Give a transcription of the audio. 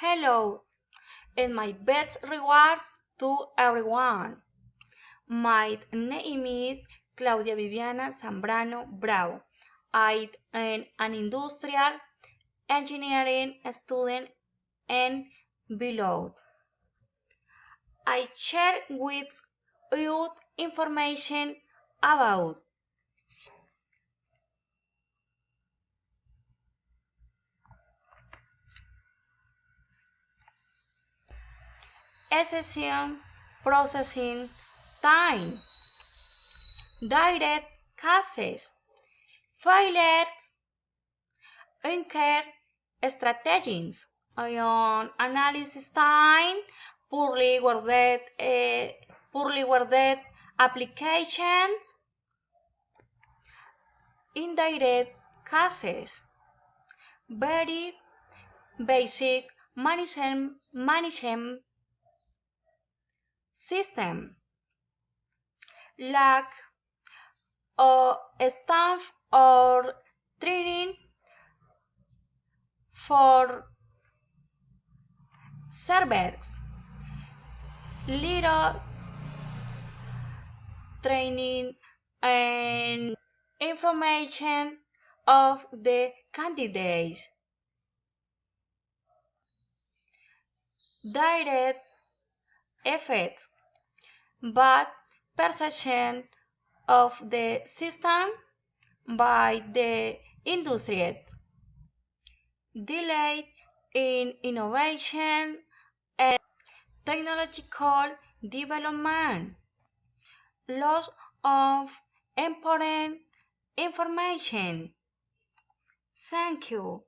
Hello, and my best regards to everyone. My name is Claudia Viviana Zambrano Bravo. I am an industrial engineering student and below. I share with you information about accession processing time, direct cases, failures, incur strategies, on analysis time, poorly worded applications, indirect cases, very basic management system, lack of staff or training for servers, little training and information of the candidates, direct effects, bad perception of the system by the industry, delay in innovation and technological development, loss of important information. Thank you.